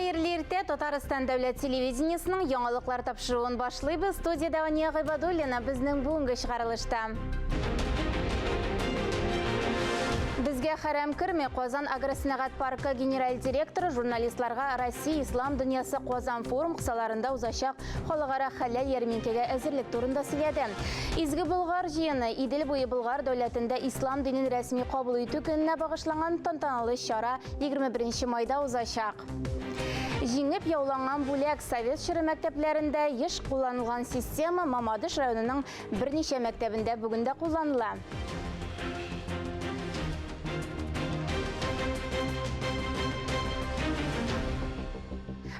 Хайырлы ирте, Татарстан дәүләт телевидениесінің яңалыклар тапшыруын башлыйбыз. Студияда Ания Гайбадуллина безнең бүгенге чыгарылышта. Безгә хәрәм керми Казан агросәнәгать паркы генераль директоры журналистларга Россия Ислам дөньясы Казан форум кысаларында узачак халыкара хәләл ярминкәгә әзерлек турында сөйләде. Изге Болгар җыены Идел буе Болгар дәүләтендә ислам динен рәсми кабул итү көненә багышланган тантаналы чара 21 майда узачак. Җиңеп яуланган бүләк Совет чоры мәктәпләрендә еш кулланылган система Мамадыш районының берничә мәктәбендә бүген дә кулланыла.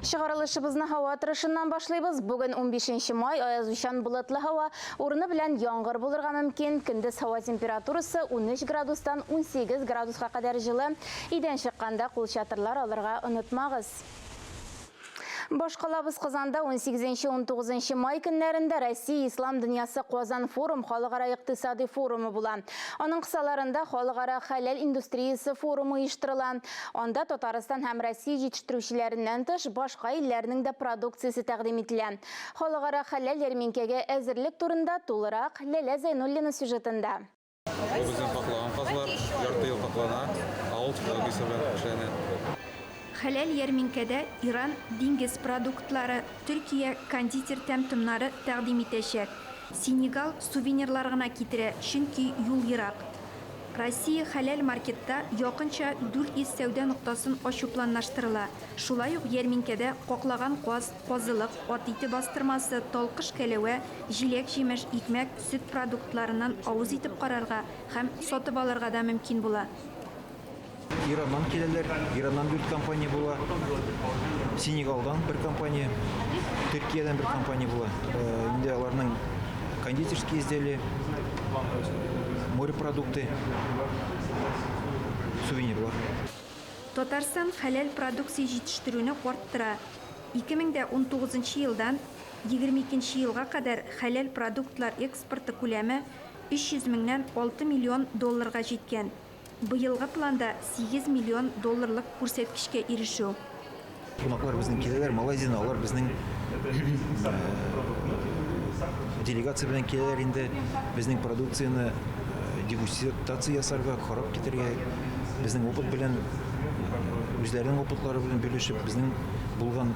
Чыгарылышыбызны һава торышыннан башлыйбыз. Бүген 15 май, аязучан болытлы һава, урыны белән яңгыр булырга мөмкин. Көндез һава температурасы 13 градустан 18 градуска кадәр җылы. Идән чыкканда кулчатырлар алырга онытмагыз. Башкалабыз Казанда 18-19 май көннәрендә Россия Ислам дөньясы Казан форум халыкара икътисади форумы була. Аның кысаларында халыкара хәләл индустриясе форумы оештырыла. Анда Татарстан һәм Россия җитештерүчеләреннән тыш башка илләрнең дә продукциясе тәкъдим ителә. Халыкара хәләл ярминкәгә әзерлек турында тулырак Ләлә Зәйнуллина сюжетында. Безнең катланган казлар ярты ел катлана, авыл технологиясе белән эшләнә. Хәләл ярминкәдә Иран диңгез продуктлары, Төркия кондитер тәмтемнары тәкъдим итәчәк. Сенегал сувенирлар гына китерә, чөнки юл ерак. Россия хәләл маркетта якынча 400 сәүдә ноктасын ачу планлаштырыла. Шулай ук ярминкәдә каклаган каз, казылык, ат ите бастырмасы, талкыш кәләвә, җиләк җимеш, икмәк, сөт продуктларыннан авыз итеп карарга һәм сатып алырга да мөмкин була. Ираннан келелер, Ираннан bir компания була, Сенегалдан bir компания, Төркиядан bir компания була. Инде аларның кондитерские изделия, морепродукты, сувенирлар. Татарстан хәләл продукция җитештерүне арттыра. 2019 елдан 22 елга кадәр хәләл продуктлар экспорты күләме 300 меңнән 6 миллион долларга җиткән. Быелгы планда 8 миллион долларлык күрсәткечкә ирешү. Кунаклар безнең киләләр, Малайзияны алар безнең делегация белән киләләр инде безнең продукцияны дегустация ясарга, карап китәргә, безнең опыт белән үзләренең опытлары белән бүлешеп, безнең булган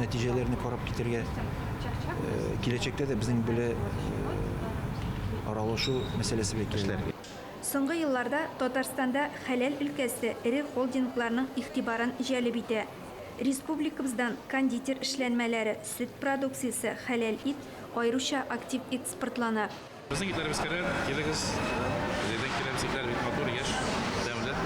нәтиҗәләрне карап китәргә, киләчәктә дә безнең белә аралашу мәсьәләсе белән киләләр. Соңгы елларда Татарстанда хәләл өлкәсе эре холдингларның игътибарын җәлеп итә. Республикабыздан кондитер эшләнмәләре, сөт продукциясе, хәләл ит аеруча актив экспортлана. Безнең итләребез керә, килегез, бездән киләбез итләр бик матур, яшь, дәүләт.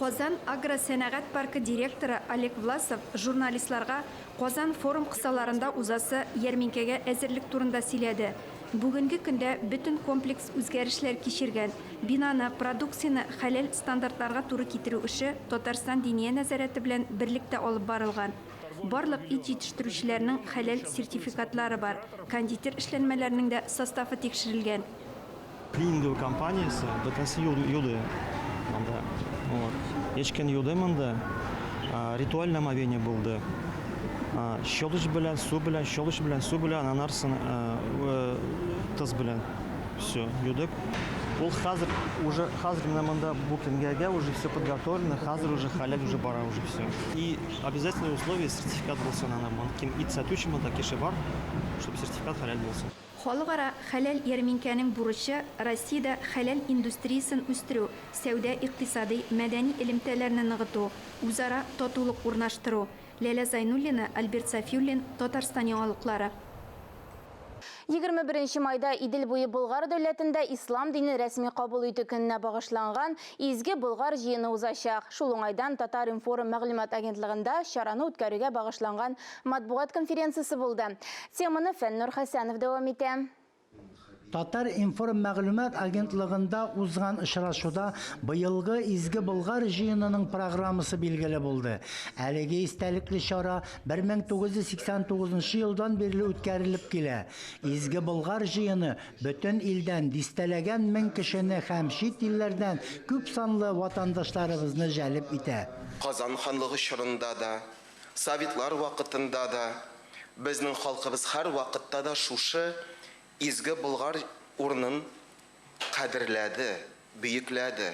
Казан агросәнәгать паркы директоры Олег Власов журналистларга Казан форум кысаларында узасы ярминкәгә әзерлек турында сөйләде. Бүгенге көндә бөтен комплекс үзгәрешләр кичергән. Бинаны, продукцияны хәләл стандартларга туры китерү эше Татарстан диния нәзарәте белән берлектә алып барылган. Барлык ит җитештерүчеләрнең хәләл сертификатлары бар. Кондитер эшләнмәләренең дә составы тикшерелгән. Клининговая компаниясе бөтенсе юлы. Ечкен юлы монда ритуаль омовение булды. Щелыч белән, су белән, щелыч белән, су белән, анарсын тыз белән. Все, юдык. Ул хәзер уже менә монда букингга уже все подготовлено, хәзер уже хәләл уже бара уже все. И обязательное условие сертификат булсын анаман. Ким ит сатучы монда кеше бар, чтобы сертификат хәләл булсын. Халыкара хәләл ярминкәнең бурычы Россиядә хәләл индустриясын үстерү, сәүдә икътисади, мәдәни элемтәләрне ныгыту, үзара татулык урнаштыру. Ләлә Зәйнуллина, Альберт Сафиуллин, Татарстан яңалыклары. 21 майда Идел буе Болгар дәүләтендә ислам динен рәсми кабул итү көненә багышланган изге Болгар җыены узачак. Шул уңайдан Татар-Информ мәгълүмат агентлыгында чараны үткәрүгә багышланган матбугат конференциясе булды. Теманы Фәннур Хәсәнов дәвам итә. Татар информ мәгълүмат агентлыгында узган очрашуда быелгы Изге Болгар җыенының программасы билгеле булды. Әлеге истәлекле чара 1989 елдан бирле үткәрелеп килә. Изге Болгар җыены бөтен илдән дистәләгән мең кешене һәм чит илләрдән күп санлы ватандашларыбызны җәлеп итә. Казан ханлыгы чорында да, Советлар вакытында да, безнең халкыбыз һәр вакытта да шушы Изге Болгар урынын кадерләде, бөекләде.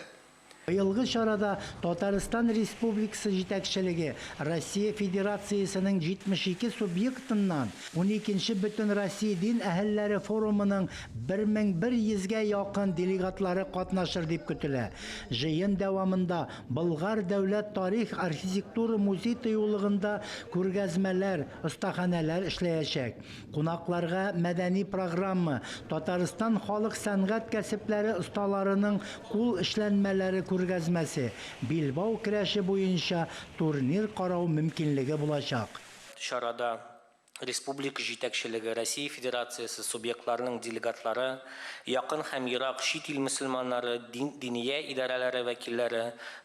Быелгы чарада Татарстан Республикасы җитәкчелеге Россия Федерациясының 72 субъектыннан 12-нче бөтен Россия дин әһелләре форумының 1100-гә якын делегатлары катнашыр дип көтелә. Җыен дәвамында Болгар дәүләт тарих архитектура музей тыюлыгында күргәзмәләр, остаханәләр эшләячәк. Кунакларга мәдәни программа, Татарстан халык сәнгать кәсепләре осталарының кул эшләнмәләре күргәзмәсе, Билбау көрәше буенча турнир карау мөмкинлеге булачак. Чарада республика җитәкчелеге, Россия Федерациясы субъектларының делегатлары, якын һәм ерак чит ил мөселманнары, диния идарәләре вәкилләре,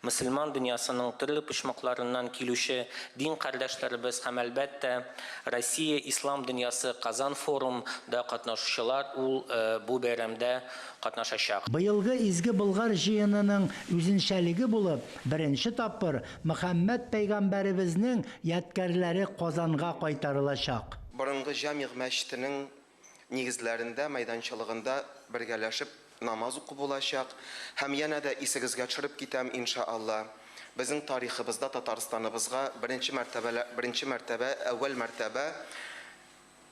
мөселман дөньясының төрле почмакларыннан килүче дин кардәшләребез һәм әлбәттә Россия Ислам дөньясы Казан форумда катнашучылар бу бәйрәмдә катнашачак. Быелгы Изге Болгар җыенының үзенчәлеге булып, беренче тапкыр Мөхәммәд пәйгамбәребезнең ядкәрләре Казанга кайтарылачак. Борынгы җамигъ мәчетенең нигезләрендә, мәйданчылыгында бергәләшеп намаз укып булачак. Һәм янә дә исегезгә төшереп китәм иншаалла. Безнең тарихыбызда Татарстаныбызга беренче мәртәбә, әүвәл мәртәбә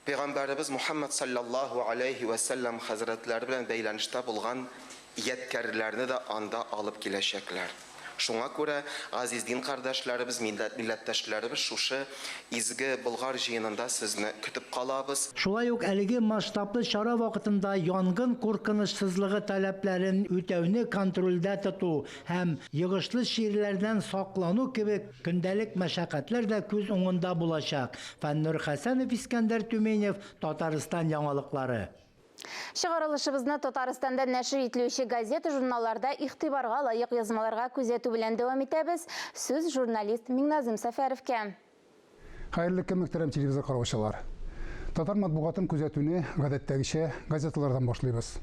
Пәйгамбәребез Мухаммад саллаллаху алейхи ва саллям хәзрәтләре белән бәйләнештә булган ядкәрләрне дә анда алып киләчәкләр. Шуңа күрә газиз дин кардәшләребез, милләттәшләребез шушы Изге Болгар җыенында сезне көтеп калабыз. Шулай ук әлеге масштаблы чара вакытында янгын куркынычсызлыгы таләпләрен үтәүне контрольдә тоту һәм йогышлы ширләрдән саклану кебек көндәлек мәшәкатьләр дә күз уңында булачак. Фәннур Хәсәнов, Искәндәр Түменев, Татарстан яңалыклары. Чыгарылышыбызны Татарстанда нәшер ителүче газета журналларда игътибарга лаек язмаларга күзәтү белән дәвам итәбез. Сүз журналист Миңназым Сәфәровка. Хәерле көн, мөхтәрәм телевизор караучылар. Татар матбугатын күзәтүне гадәттәгечә газеталардан башлыйбыз.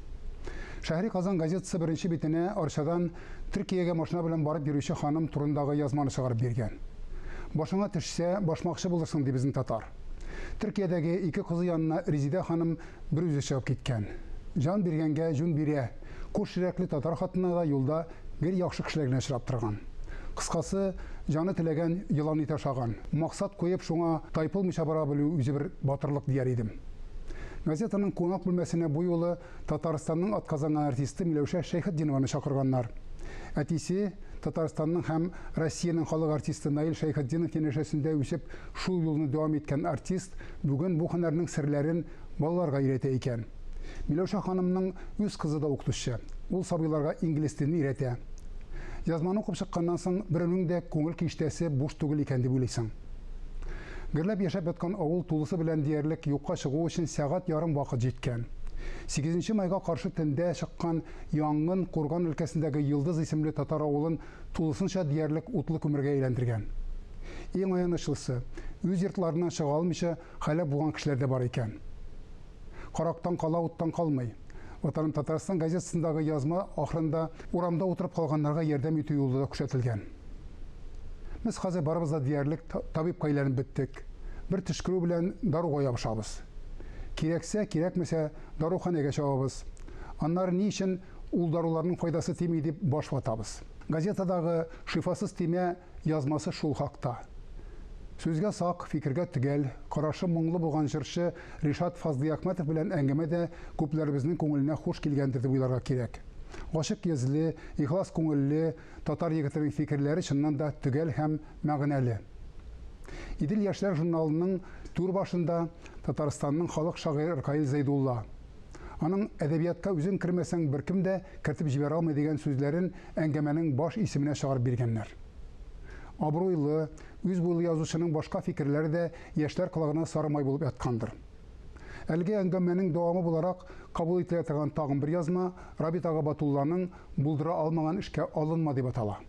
Шәһри Казан газетасы беренче битенә Арчадан Төркиягә машина белән барып йөрүче ханым турындагы язманы чыгарып биргән. Башыңа төшсә, башмакчы булырсың ди безнең татар. Төркиядәге ике кызы янына Резидә ханым бер үзе чыгып киткән. Жан биргәнгә җүн бирә. Куш йөрәкле татар хатыны да юлда гел яхшы кешеләргә очрап торган. Кыскасы, жаны теләгән елан итә шаган. Максат куеп шуңа тайпылмыйча бара белү үзе бер батырлык дияр идем. Газетаның кунак бүлмәсенә бу юлы Татарстанның атказанган артисты Миләүшә Шәйхетдинованы чакырганнар. Әтисе Татарстанның һәм Россиянең халык артисты Наил Шәйхетдинов янәшәсендә үсеп, шул юлны дәвам иткән артист бүген бу һөнәрнең серләрен балаларга өйрәтә икән. Миләүшә ханымның үз кызы да укытучы. Ул сабыйларга инглиз телен өйрәтә. Язманы укып чыкканнан соң беренең дә күңел киштәсе буш түгел икән дип уйлыйсың. Гөрләп яшәп яткан авыл тулысы белән диярлек юкка чыгу өчен сәгать ярым вакыт җиткән. 8 майга каршы төндә чыккан янгын Курган өлкәсендәге Йылдыз исемле татар авылын тулысынча диярлек утлы күмергә әйләндергән. Иң аянычлысы, үз йортларыннан чыга алмыйча хәлак булган кешеләр дә бар икән. Карактан кала, уттан калмый. Ватаным Татарстан газетасындагы язма ахырында урамда утырып калганнарга ярдәм итү юлы да күрсәтелгән. Без хәзер барыбыз да диярлек табибка әйләнеп беттек. Бер төшкерү белән даруга ябышабыз. Кирәксә, кирәкмәсә, даруханәгә чабабыз. Аннары ни өчен ул даруларның файдасы тими дип баш ватабыз. Газетадагы шифасыз тимә язмасы шул хакта. Сүзгә сак, фикергә төгәл, карашы моңлы булган җырчы Ришат Фазлыахмәтов белән әңгәмә дә күпләребезнең күңеленә хуш килгәндер дип уйларга кирәк. Гашык йөзле, ихлас күңелле татар егетенең фикерләре чыннан да төгәл һәм мәгънәле. Идел яшьләр журналының тур башында Татарстанның халык шагыйре Ркаил Зайдулла. Аның әдәбиятка үзен кермәсәң беркем дә кертеп җибәрә алмый дигән сүзләрен әңгәмәнең баш исеменә чыгарып биргәннәр. Абруйлы, үз буйлы язучының башка фикерләре дә яшьләр колагына сарымай булып яткандыр. Әлге әңгәмәнең дәвамы буларак кабул ителә торган тагын бер язма Рабит ага Батулланың булдыра алмаган эшкә алынма дип атала.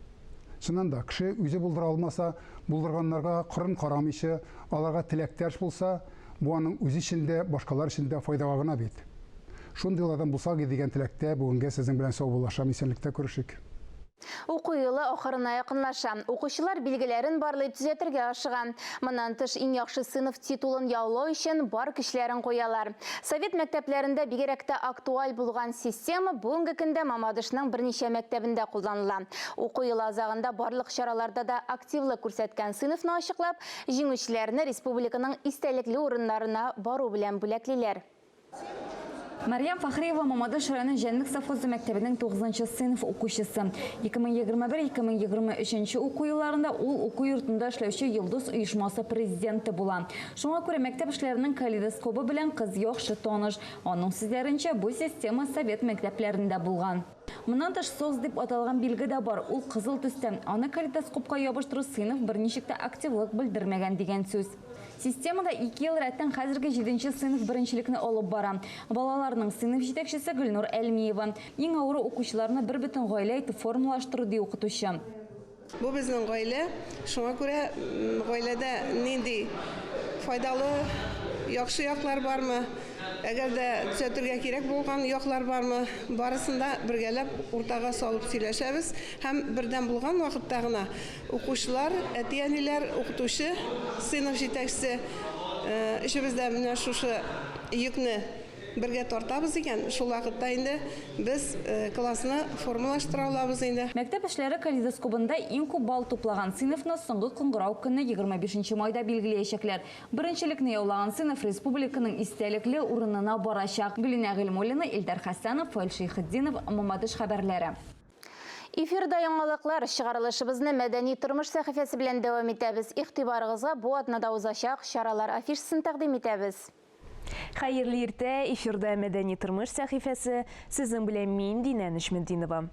Чыннан да, кеше үзе булдыра алмаса, булдырганнарга кырын карамыйча, аларга теләктәш булса, бу аның үзе өчен дә, башкалар өчен дә файдага гына бит. Шундыйлардан булсак дигән теләктә бүгенгә сезнең белән саубуллашам, исәнлектә күрешик. Уку йылы ахырына якынлаша. Укучылар билгеләрен барлый төзәтергә ашыган. Моннан тыш иң яхшы сыйныф титулын яулау өчен бар көчләрен куялар. Совет мәктәпләрендә бигрәк тә актуаль булган система бүгенге көндә Мамадышның берничә мәктәбендә кулланыла. Уку йылы азагында барлык чараларда да активлык күрсәткән сыйныфны ачыклап, җиңүчеләрне республиканың истәлекле урыннарына бару белән бүләклиләр. Марьям Фахриева Мамадыш районы Жәнлек совхозы мәктәбенең 9-нчы сыйныф укучысы. 2021-2023 уку елларында ул уку йортында эшләүче Йолдыз оешмасы президенты була. Шуңа күрә мәктәп эшләренең калейдоскопы белән кыз яхшы таныш. Аның сүзләренчә, бу система совет мәктәпләрендә булган. Моннан тыш СОС дип аталган билге дә бар. Ул кызыл төстә. Аны калейдоскопка ябыштыру сыйныф берничек тә активлык белдермәгән дигән сүз. Системада 2 ел рәттән хәзерге 7-нче сыйныф беренчелекне алып бара. Балаларның сыйныф җитәкчесе Гөлнур Әлмиева. Иң авыры укучыларны бер бөтен гаилә итеп формалаштыру ди укытучы. Бу безнең гаилә, шуңа күрә гаиләдә нинди файдалы, яхшы яклар бармы? Әгәр дә төзәтергә кирәк булган яклар бармы? Барысында бергәләп уртага салып сөйләшәбез. Һәм бердән булган вакытта гына укучылар, әти-әниләр, укытучы, сыйныф җитәкчесе эшебездә менә шушы йөкне бергә тартабыз икән. Шул вакытта инде без классны формалаштыра алабыз инде. Мәктәп эшләре калейдоскопында иң күп балл туплаган сыйныфны соңгы кыңгырау көнне 25 майда билгеләячәкләр. Беренчелекне яулаган сыйныф республиканың истәлекле урынына барачак. Гөлинә Гыйльмуллина, Илдар Хәсәнов, Фаил Шәйхетдинов, Мамадыш хәбәрләре. Эфирда яңалыклар, чыгарылышыбызны мәдәни тормыш сәхифәсе белән дәвам итәбез. Игътибарыгызга бу атнада узачак чаралар афишасын тәкъдим итәбез. Хәерле иртә, эфирда мәдәни тормыш сәхифәсе, сезнең белән мин Динә Нишметдинова.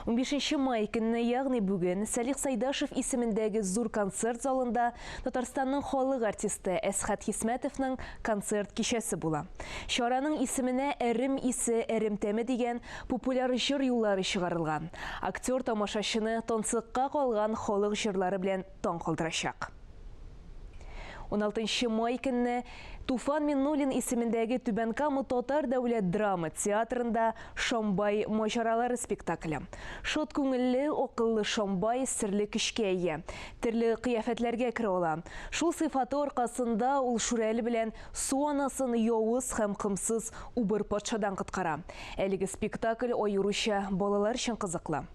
15 май көнне, ягъни бүген, Салих Сайдашев исемендәге зур концерт залында Татарстанның халык артисты Әсхәт Хисмәтовның концерт кичәсе була. Чараның исеменә Әрем исе, әрем тәме дигән популяр җыр юллары чыгарылган. Актер тамашачыны тансыкка калган халык җырлары белән таң калдырачак. 16 май көнне Туфан Миннуллин исемендәге Түбән-Кама татар дәүләт драма театрында Шамбай маҗаралары спектакле. Шот күңелле, акыллы Шамбай серле көчкә ия. Төрле кыяфәтләргә керә ала. Шул сыйфаты аркасында ул Шүрәле белән су анасын явыз һәм кымсыз убыр патшадан коткара. Әлеге спектакль аеруча балалар өчен кызыклы.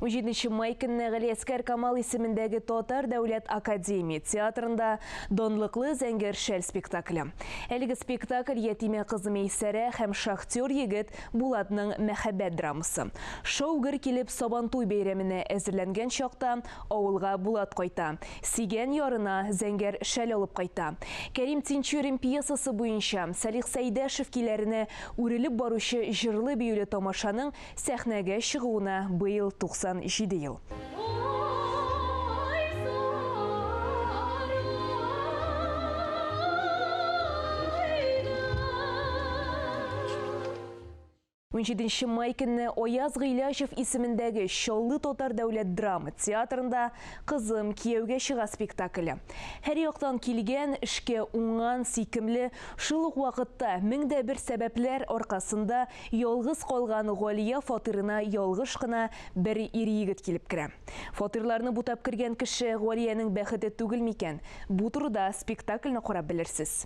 17 май көнне Галиәскәр Камал исемендәге Татар дәүләт академия театрында Данлыклы Зәңгәр шәл спектакле. Әлеге спектакль ятимә кызы Мәйсәрә һәм шахтер егет Булатның мәхәббәт драмасы. Шаугыр килеп Сабантуй бәйрәменә әзерләнгән чакта авылга Булат кайта. Сигән ярына Зәңгәр шәл алып кайта. Кәрим Тинчурин пьесасы буенча Салих Сайдашев киләренә үрелеп баручы җырлы биюле тамашаның сәхнәгә чыгуына быел 97 ел. Унчиденче май көнне Аяз Гыйләшев исемендәге Чаллы татар дәүләт драма театрында Кызым кияүгә чыга спектакле. Һәр яктан килгән, эшкә уңган, сикемле, шул ук вакытта меңдә бер сәбәпләр аркасында ялгыз калган Галия фатирына ялгыш кына бер ир егет килеп керә. Фатирларны бутап кергән кеше Галияның бәхете түгел микән? Бу турыда спектакльне карап белерсез.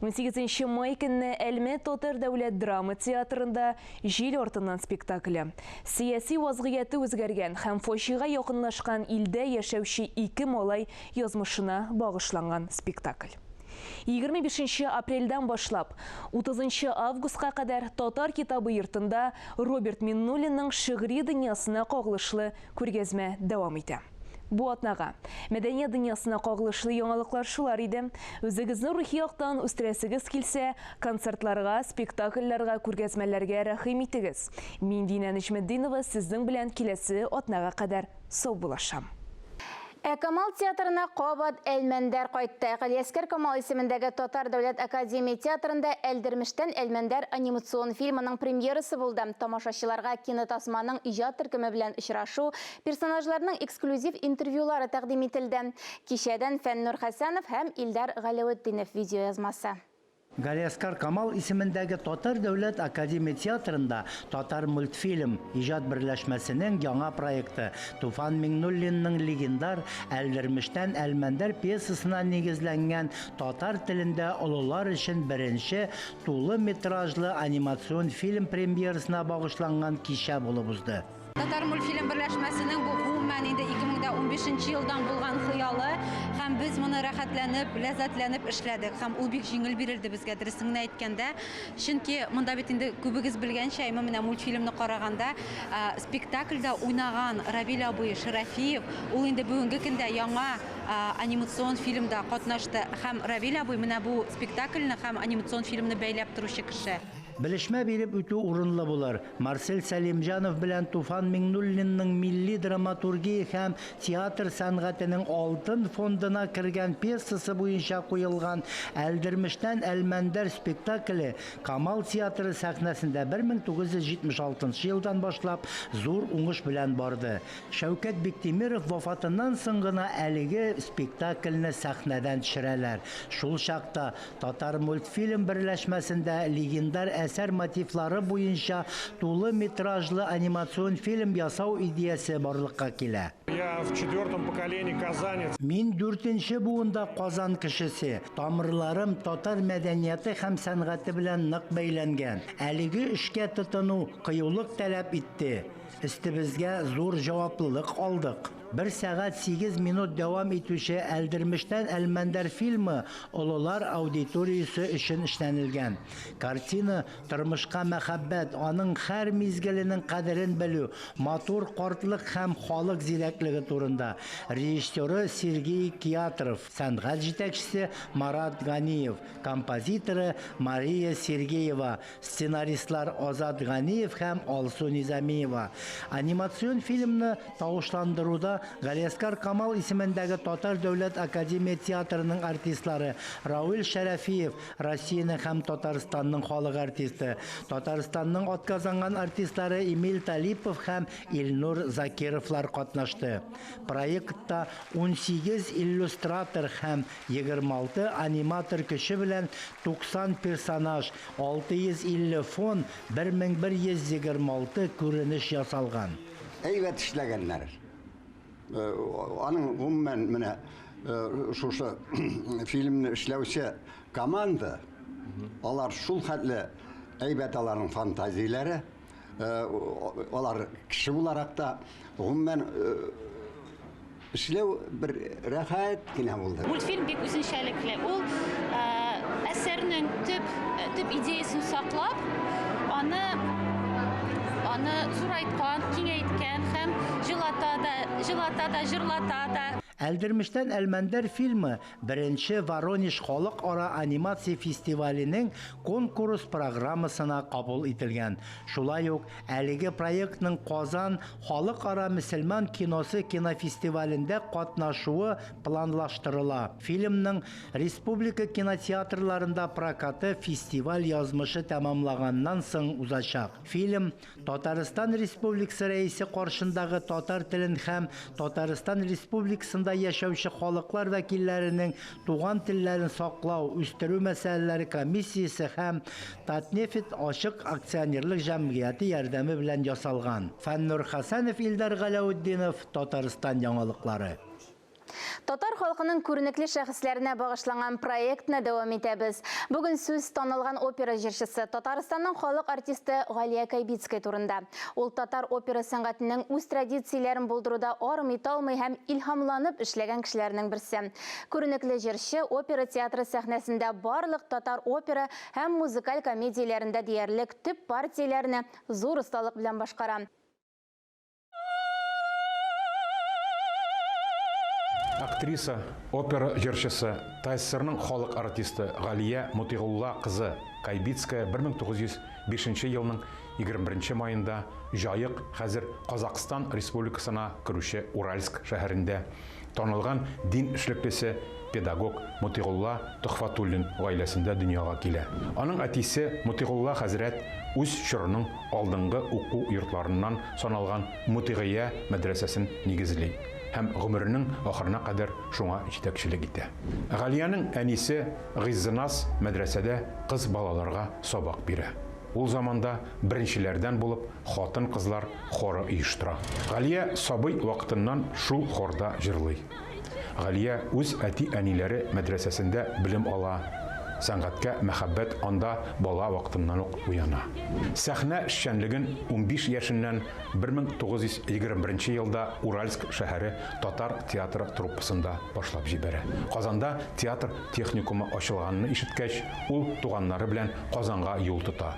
18 май көнне Әлмәт татар дәүләт драма театрында Җил артыннан спектакле. Сияси вазгыяты үзгәргән һәм фашига якынлашкан илдә яшәүче 2 малай язмышына багышланган спектакль. 25 апрельдән башлап 30 августка кадәр Татар китабы йортында Роберт Миннуллинның шигъри дөньясына кагылышлы күргәзмә дәвам итә. Бу атнага. Мәдәният дөньясына кагылышлы яңалыклар шулар иде. Үзегезне рухи яктан үстерәсегез килсә, концертларга, спектакльләргә, күргәзмәләргә рәхим итегез. Мин Динә Нечметдинова сезнең белән киләсе атнага кадәр сау булашам. Камал театрына Кабат Әлмәндәр кайтты. Галиәскәр Камал исемендәге Татар дәүләт академия театрында Әлдермештән Әлмәндәр анимацион фильмының премьерасы булды. Тамашачыларга кинотасманың иҗат төркеме белән очрашу, персонажларның эксклюзив интервьюлары тәкъдим ителде. Кичәдән Фәннур Хәсәнов һәм Илдар Галәветдинов видеоязмасы. Галиәскәр Камал исемендәге Татар дәүләт академия театрында Татар мультфильм иҗат берләшмәсенең яңа проекты Туфан Миңнуллинның легендар Әлдермештән Әлмәндәр пьесасына нигезләнгән татар телендә олылар өчен беренче тулы метражлы анимацион фильм премьерасына багышланган кичә булып узды. Татар мультфильм берләшмәсенең бу гомумән инде 2015 елдан булган хыялы, һәм без моны рәхәтләнеп, ләззәтләнеп эшләдек. Һәм ул бик җиңел бирелде безгә, дөресен әйткәндә. Чөнки монда бит инде күбегез белгәнчә, менә мультфильмны караганда, спектакльдә уйнаган Равил абый Шарафиев, ул инде бүгенге көндә яңа анимацион фильмда катнашты. Һәм Равил абый менә бу спектакльне һәм анимацион фильмны бәйләп торучы кеше. Белешмә биреп үтү урынлы булыр. Марсель Сәлимҗанов белән Туфан Миңнуллинның милли драматургия һәм театр сәнгатенең алтын фондына кергән пьесасы буенча куелган Әлдермештән Әлмәндәр спектакле Камал театры сәхнәсендә 1976 елдан башлап зур уңыш белән барды. Шәүкәт Биктимиров вафатыннан соң гына әлеге спектакльне сәхнәдән төшерәләр. Шул чакта Татар мультфильм берләшмәсендә легендар әсәр мотивлары буенча тулы метражлы анимацион фильм ясау идеясе барлыкка килә. Я в 4-м поколении казанец. Мин 4нче буында Казан кешесе. Тамырларым татар мәдәнияте һәм сәнгате белән нык бәйләнгән. Әлеге эшкә тотыну кыюлык таләп итте. Истебезгә зур җаваплылык алдык. 1 сәгать 8 минут дәвам итүче Әлдермештән Әлмәндәр фильмы олылар аудиториясе өчен эшләнелгән. Картина тормышка мәхәббәт, аның һәр мизгеленең кадерен белү, матур картлык һәм халык зирәклеге турында. Режиссеры Сергей Киятров, сәнгать җитәкчесе Марат Ганиев, композиторы Мария Сергеева, сценаристлар Азат Ганиев һәм Алсу Низамиева. Анимацион фильмны тавышландыруда Галиәскәр Камал исемендәге Татар дәүләт академия театрының артистлары Равил Шарафиев, Россияның һәм Татарстанның халык артисты, Татарстанның атказанган артистлары Эмиль Талипов һәм Илнур Закировлар катнашты. Проектта 18 иллюстратор һәм 26 аниматор көче белән 90 персонаж, 650 фон, 1126 күренеш ясалган. Әйбәт эшләгәннәр. Аның гомумән менә шушы фильмны эшләүче команда, алар шул хәтле әйбәт аларның фантазияләре, алар кеше буларак та гомумән эшләү бер рәхәт кенә булды. Мультфильм бик үзенчәлекле. Ул әсәрнең төп идеясын саклап, аны зурайткан, киңәйткән һәм җырлата да, җырлата да. Әлдермештән Әлмәндәр фильмы беренче Воронеж халыкара анимация фестиваленең конкурс программасына кабул ителгән. Шулай ук әлеге проектның Казан халыкара мөселман киносы кинофестивалендә катнашуы планлаштырыла. Фильмның республика кинотеатрларында прокаты фестиваль язмышы тәмамлаганнан соң узачак. Фильм Татарстан Республикасы рәисе каршындагы татар телен һәм Татарстан Республикасында яшәүче халыклар вәкилләренең туган телләрен саклау, үстерү мәсьәләләре комиссиясе һәм Татнефть ачык акционерлык җәмгыяте ярдәме белән ясалган. Фәннур Хәсәнов, Илдар Галәветдинов, Татарстан яңалыклары. Татар халкының күренекле шәхесләренә багышланган проектны дәвам итәбез. Бүген сүз танылган опера җырчысы, Татарстанның халык артисты Галия Кайбицкая турында. Ул татар опера сәнгатенең үз традицияләрен булдыруда армый талмый һәм илһамланып эшләгән кешеләрнең берсе. Күренекле җырчы опера театры сәхнәсендә барлык татар опера һәм музыкаль комедияләрендә диярлек төп партияләрне зур осталык белән башкара. Актриса, опера җырчысы, ТССРның халык артисты Галия Мутигулла кызы Кайбицкая 1905 елның 21 майында Жайык, хәзер Казакстан Республикасына керүче Уральск шәһәрендә танылган дин эшлеклесе педагог Мутигулла Тухфатуллин гаиләсендә дөньяга килә. Аның әтисе Мутигулла хәзрәт үз чорының алдынгы уку йортларыннан саналган Мутигия мәдрәсәсен нигезли һәм гомеренең ахырына кадәр шуңа җитәкчелек итә. Галияның әнисе Гыйззынас мәдрәсәдә кыз балаларга сабак бирә. Ул заманда беренчеләрдән булып хатын-кызлар хоры оештыра. Галия сабый вакытыннан шул хорда җырлый. Галия үз әти-әниләре мәдрәсәсендә белем ала. Сәнгатькә мәхәббәт анда бала вакытыннан ук уяна. Сәхнә эшчәнлеген 15 яшеннән 1921 елда Уральск шәһәре татар театры труппасында башлап җибәрә. Казанда театр техникумы ачылганны ишеткәч, ул туганнары белән Казанга юл тота.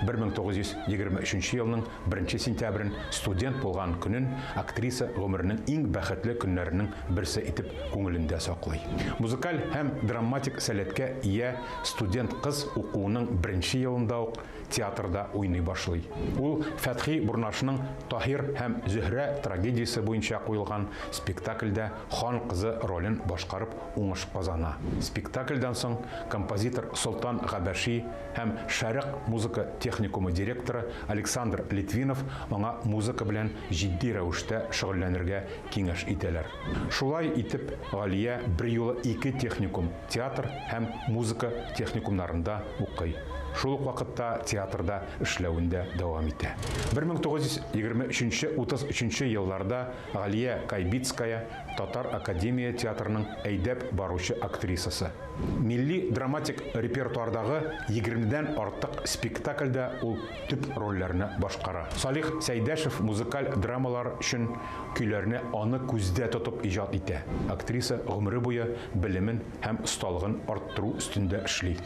1923 елның 1 сентябрен студент булган көнен актриса гомеренең иң бәхетле көннәренең берсе итеп күңелендә саклый. Музыкаль һәм драматик сәләткә ия студент кыз укуының 1 елында ук театрда уйный башлый. Ул Фәтхи Бурнашның Таһир һәм Зөһрә трагедиясе буенча куелган спектакльдә хан кызы ролен башкарып уңыш казана. Спектакльдән соң композитор Солтан Габаши һәм Шәрык музыка техникумы директоры Александр Литвинов аңа музыка белән җитди рәвештә шөгыльләнергә киңәш итәләр. Шулай итеп, Галия бер юлы 2 техникум, театр һәм музыка техникумнарында укый. Шул ук вакытта театрда эшләвендә дәвам итә. 1923-33 елларда Галия Кайбицкая Татар Академия театрының әйдәп баручы актрисасы. Милли драматик репертуардагы 20-дән артык спектакльдә ул төп рольләрне башкара. Салих Сәйдәшев музыкаль драмалар өчен көйләрне аны күздә тотып иҗат итә. Актриса гомере буе белемен һәм осталыгын арттыру үстендә эшли.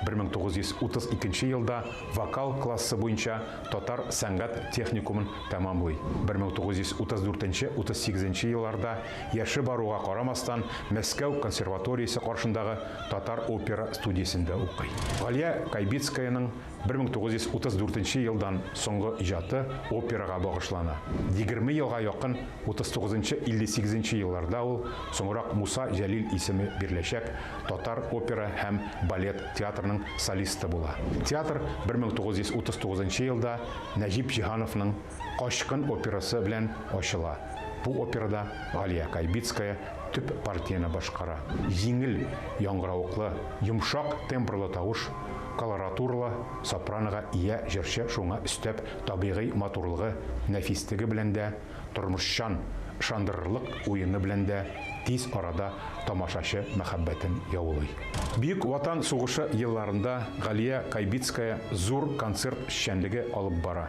1932 елда вокал классы буенча татар сәнгать техникумын тәмамлый. 1934-38 елларда яше баруга карамастан Мәскәү консерваториясе каршындагы татар опера студиясендә укый. Галия Кайбицкаяның 1934 елдан соңгы иҗаты операга багышлана. 20 елга якын 39-58 елларда ул соңрак Муса Җәлил исеме биреләчәк татар опера һәм балет театрының солисты була. Театр 1939 елда Нәҗип Җиһановның Кашкын операсы белән ачыла. Бу операда Галия Кайбицкая төп партияны башкара. Җиңел, яңгыравыклы, йомшак тембрлы тавыш, колоратурлы, сопранога ия җырчы шуңа өстәп табигый матурлыгы, нәфистеге белән дә, тормышчан, шандырырлык уены белән дә тиз арада тамашачы мәхәббәтен яулый. Бөек Ватан сугышы елларында Галия Кайбицкая зур концерт эшчәнлеге алып бара.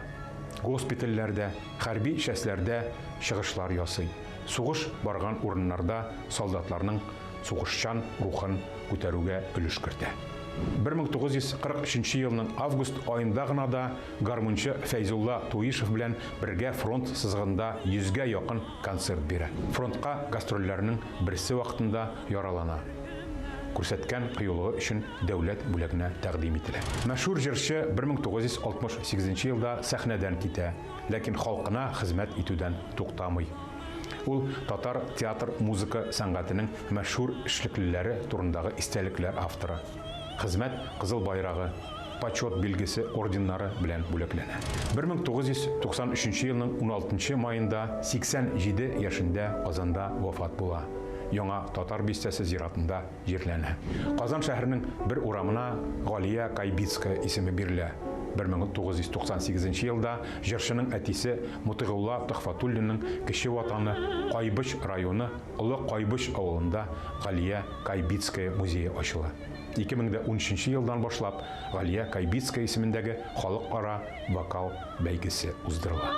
Госпитальләрдә, хәрби частьләрдә чыгышлар ясый. Сугыш барган урыннарда солдатларның сугышчан рухын күтәрүгә өлеш кертә. 1943 елның август айында гына да гармунчы Фәйзулла Туишев белән бергә фронт сызыгында 100-гә якын концерт бирә. Фронтка гастрольләрнең берсе вакытында яралана. Күрсәткән кыюлыгы өчен дәүләт бүләгенә тәкъдим ителә. Мәшһүр җырчы 1968 елда сәхнәдән китә, ләкин халкына хезмәт итүдән туктамый. Ул татар театр музыка сәнгатенең мәшһүр эшлеклеләре турындагы истәлекләр авторы. Хезмәт Кызыл байрагы, почет билгесе орденнары белән бүләкләнә. 1993 елның 16 майында 87 яшендә Казанда вафат була. Яңа татар бистәсе зиратында җирләнә. Казан шәһәренең бер урамына Галия Кайбицкая исеме бирелә. 1998 елда җырчының әтисе Мутигулла Тухфатуллинның кече ватаны Кайбыч районы Олы Кайбыч авылында Галия Кайбицкая музее ачыла. 2013 елдан башлап Галия Кайбицкая исемендәге халыкара вокал бәйгесе уздырыла.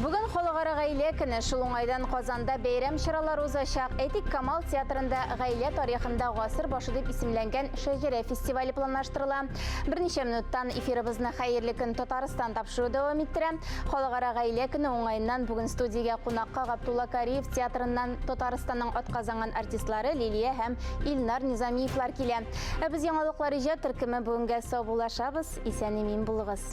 Бүген халыкара Халыкара гаилә көне шул уңайдан Казанда бәйрәм чаралары узачак. Этик Камал театрында гаилә тарихында гасыр башы дип исемләнгән Шәҗәрә фестивале планлаштырыла. Берничә минуттан эфирыбызны хәерле көн Татарстан тапшыру дәвам иттерә. Халыкара гаилә көне уңайыннан бүген студиягә кунакка Габдулла Кариев театрыннан Татарстанның атказанган артистлары Лилия һәм Илнар Низамиевлар килә. Без яңалыклар иҗат төркеме бүгенгә сау булашабыз. Исән-имин булыгыз.